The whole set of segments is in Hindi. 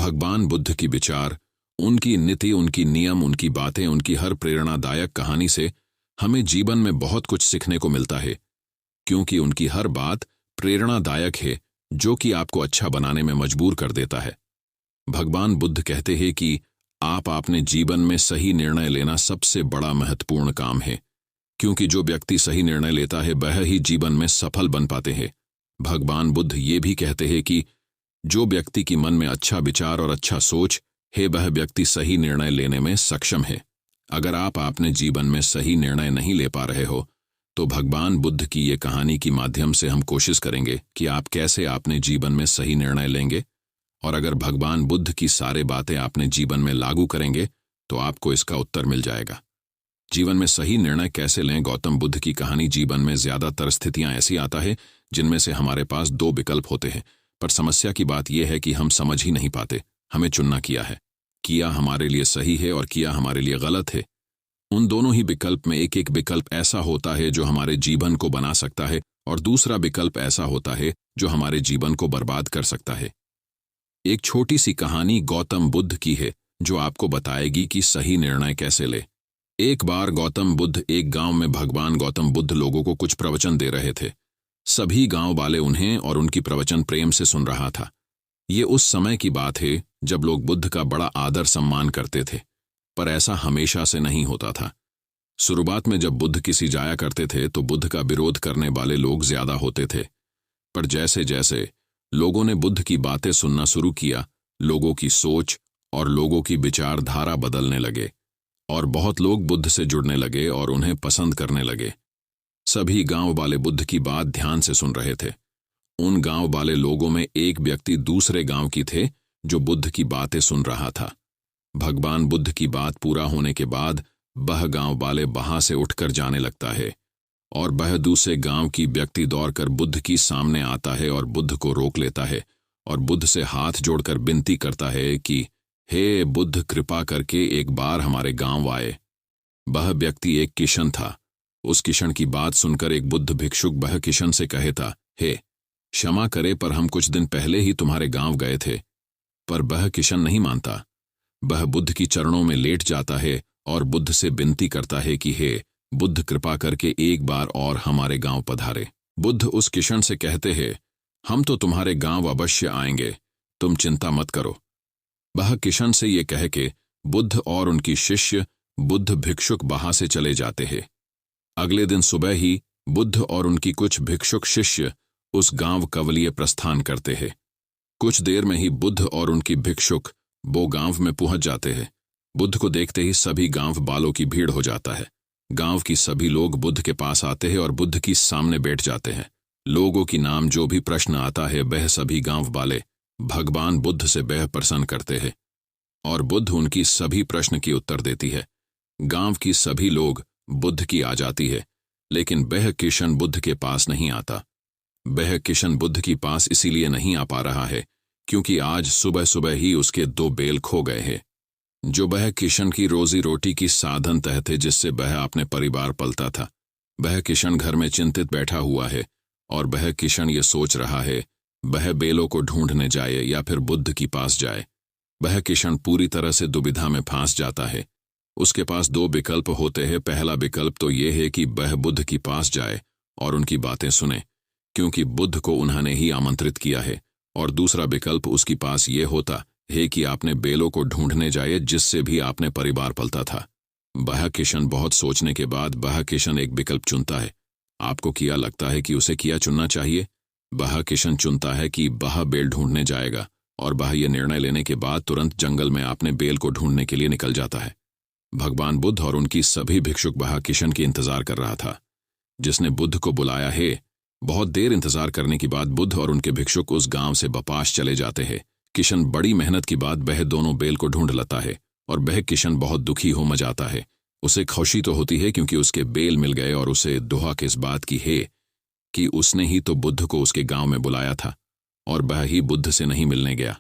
भगवान बुद्ध की विचार, उनकी नीति, उनकी नियम, उनकी बातें, उनकी हर प्रेरणादायक कहानी से हमें जीवन में बहुत कुछ सीखने को मिलता है, क्योंकि उनकी हर बात प्रेरणादायक है जो कि आपको अच्छा बनाने में मजबूर कर देता है। भगवान बुद्ध कहते हैं कि आप अपने जीवन में सही निर्णय लेना सबसे बड़ा महत्वपूर्ण काम है, क्योंकि जो व्यक्ति सही निर्णय लेता है वह ही जीवन में सफल बन पाते हैं। भगवान बुद्ध ये भी कहते हैं कि जो व्यक्ति की मन में अच्छा विचार और अच्छा सोच है वह व्यक्ति सही निर्णय लेने में सक्षम है। अगर आप अपने जीवन में सही निर्णय नहीं ले पा रहे हो तो भगवान बुद्ध की ये कहानी के माध्यम से हम कोशिश करेंगे कि आप कैसे अपने जीवन में सही निर्णय लेंगे, और अगर भगवान बुद्ध की सारे बातें अपने जीवन में लागू करेंगे तो आपको इसका उत्तर मिल जाएगा। जीवन में सही निर्णय कैसे लें? गौतम बुद्ध की कहानी। जीवन में ज्यादातर स्थितियां ऐसी आता है जिनमें से हमारे पास दो विकल्प होते हैं, पर समस्या की बात यह है कि हम समझ ही नहीं पाते हमें चुनना किया है। किया हमारे लिए सही है और किया हमारे लिए गलत है। उन दोनों ही विकल्प में एक एक विकल्प ऐसा होता है जो हमारे जीवन को बना सकता है, और दूसरा विकल्प ऐसा होता है जो हमारे जीवन को बर्बाद कर सकता है। एक छोटी सी कहानी गौतम बुद्ध की है जो आपको बताएगी कि सही निर्णय कैसे ले। एक बार गौतम बुद्ध एक गांव में भगवान गौतम बुद्ध लोगों को कुछ प्रवचन दे रहे थे। सभी गांव वाले उन्हें और उनकी प्रवचन प्रेम से सुन रहा था। ये उस समय की बात है जब लोग बुद्ध का बड़ा आदर सम्मान करते थे, पर ऐसा हमेशा से नहीं होता था। शुरुआत में जब बुद्ध किसी जाया करते थे तो बुद्ध का विरोध करने वाले लोग ज्यादा होते थे, पर जैसे जैसे लोगों ने बुद्ध की बातें सुनना शुरू किया, लोगों की सोच और लोगों की विचारधारा बदलने लगे, और बहुत लोग बुद्ध से जुड़ने लगे और उन्हें पसंद करने लगे। सभी गांव वाले बुद्ध की बात ध्यान से सुन रहे थे। उन गांव वाले लोगों में एक व्यक्ति दूसरे गांव की थे जो बुद्ध की बातें सुन रहा था। भगवान बुद्ध की बात पूरा होने के बाद वह गांव वाले वहां से उठकर जाने लगता है, और वह दूसरे गांव की व्यक्ति दौड़कर बुद्ध की सामने आता है और बुद्ध को रोक लेता है और बुद्ध से हाथ जोड़कर विनती करता है कि हे बुद्ध, कृपा करके एक बार हमारे गांव आए। वह व्यक्ति एक किशन था। उस किशन की बात सुनकर एक बुद्ध भिक्षुक वह किशन से कहता, हे क्षमा करे, पर हम कुछ दिन पहले ही तुम्हारे गांव गए थे। पर वह किशन नहीं मानता। वह बुद्ध की चरणों में लेट जाता है और बुद्ध से विनती करता है कि हे बुद्ध, कृपा करके एक बार और हमारे गांव पधारे। बुद्ध उस किशन से कहते हैं, हम तो तुम्हारे गांव अवश्य आएंगे, तुम चिंता मत करो। वह किशन से ये कह के बुद्ध और उनकी शिष्य बुद्ध भिक्षुक वहां से चले जाते हैं। अगले दिन सुबह ही बुद्ध और उनकी कुछ भिक्षुक शिष्य उस गांव कवलिये प्रस्थान करते हैं। कुछ देर में ही बुद्ध और उनकी भिक्षुक वो गांव में पहुंच जाते हैं। बुद्ध को देखते ही सभी गांव वालों की भीड़ हो जाता है। गांव की सभी लोग बुद्ध के पास आते हैं और बुद्ध की सामने बैठ जाते हैं। लोगों की नाम जो भी प्रश्न आता है वह सभी गांव वाले भगवान बुद्ध से वह प्रश्न करते हैं, और बुद्ध उनकी सभी प्रश्न की उत्तर देती है। गांव की सभी लोग बुद्ध की आ जाती है, लेकिन वह किशन बुद्ध के पास नहीं आता। वह किशन बुद्ध के पास इसीलिए नहीं आ पा रहा है क्योंकि आज सुबह सुबह ही उसके 2 बैल खो गए हैं, जो वह किशन की रोजी रोटी की साधन तह थे जिससे वह अपने परिवार पलता था। वह किशन घर में चिंतित बैठा हुआ है और वह किशन ये सोच रहा है वह बैलों को ढूंढने जाए या फिर बुद्ध के पास जाए। वह किशन पूरी तरह से दुविधा में फंस जाता है। उसके पास 2 विकल्प होते हैं। पहला विकल्प तो यह है कि वह बुद्ध के पास जाए और उनकी बातें सुने, क्योंकि बुद्ध को उन्होंने ही आमंत्रित किया है, और दूसरा विकल्प उसके पास ये होता है कि आपने बैलों को ढूंढने जाए जिससे भी आपने परिवार पलता था। वह किशन बहुत सोचने के बाद वह किशन एक विकल्प चुनता है। आपको क्या लगता है कि उसे क्या चुनना चाहिए? वह किशन चुनता है कि वह बैल ढूंढने जाएगा, और वह यह निर्णय लेने के बाद तुरंत जंगल में अपने बैल को ढूंढने के लिए निकल जाता है। भगवान बुद्ध और उनकी सभी भिक्षुक वह किशन की इंतजार कर रहा था जिसने बुद्ध को बुलाया है। बहुत देर इंतजार करने के बाद बुद्ध और उनके भिक्षुक उस गांव से वापस चले जाते हैं। किशन बड़ी मेहनत के बाद वह दोनों बैल को ढूंढ लेता है, और वह किशन बहुत दुखी हो जाता है। उसे खुशी तो होती है क्योंकि उसके बैल मिल गए, और उसे दुख इस बात की है कि उसने ही तो बुद्ध को उसके गांव में बुलाया था और वह ही बुद्ध से नहीं मिलने गया।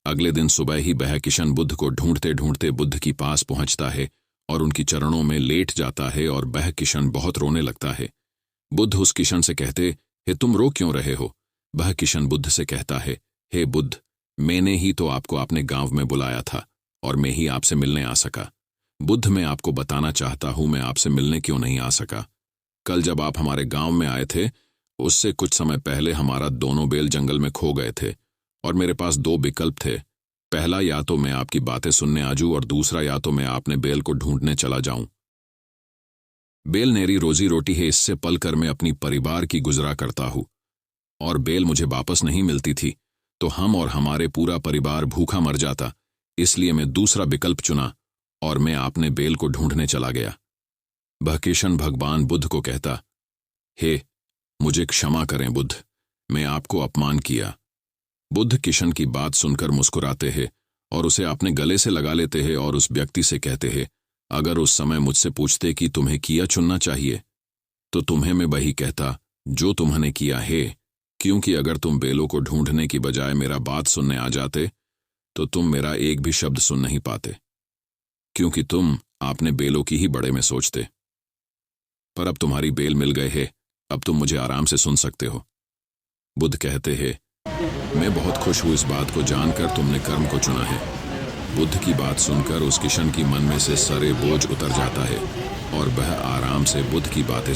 अगले दिन सुबह ही वह किशन बुद्ध को ढूंढते ढूंढते बुद्ध के पास पहुंचता है और उनकी चरणों में लेट जाता है, और वह किशन बहुत रोने लगता है। बुद्ध उस किशन से कहते, हे तुम रो क्यों रहे हो? वह किशन बुद्ध से कहता है, हे बुद्ध, मैंने ही तो आपको अपने गांव में बुलाया था और मैं ही आपसे मिलने आ सका। बुद्ध, मैं आपको बताना चाहता हूं मैं आपसे मिलने क्यों नहीं आ सका। कल जब आप हमारे गांव में आए थे, उससे कुछ समय पहले हमारा दोनों बैल जंगल में खो गए थे और मेरे पास दो विकल्प थे। पहला, या तो मैं आपकी बातें सुनने आजूं और दूसरा, या तो मैं अपने बैल को ढूंढने चला जाऊं। बैल मेरी रोजी रोटी है, इससे पलकर मैं अपनी परिवार की गुजरा करता हूं और बैल मुझे वापस नहीं मिलती थी तो हम और हमारे पूरा परिवार भूखा मर जाता। इसलिए मैं दूसरा विकल्प चुना और मैं अपने बैल को ढूंढने चला गया। वह किशन भगवान बुद्ध को कहता, हे मुझे क्षमा करें बुद्ध, मैं आपको अपमान किया। बुद्ध किशन की बात सुनकर मुस्कुराते हैं और उसे अपने गले से लगा लेते हैं और उस व्यक्ति से कहते हैं, अगर उस समय मुझसे पूछते कि तुम्हें किया चुनना चाहिए तो तुम्हें मैं वही कहता जो तुमने किया है, क्योंकि अगर तुम बैलों को ढूंढने की बजाय मेरा बात सुनने आ जाते तो तुम मेरा एक भी शब्द सुन नहीं पाते, क्योंकि तुम आपने बैलों की ही बड़े में सोचते। पर अब तुम्हारी बैल मिल गए हैं, अब तुम मुझे आराम से सुन सकते हो। बुद्ध कहते हैं, मैं बहुत खुश हूं इस बात को जानकर तुमने कर्म को चुना है। बुद्ध की बात सुनकर उस किशन की मन में से सारे बोझ उतर जाता है और वह आराम से बुद्ध की बातें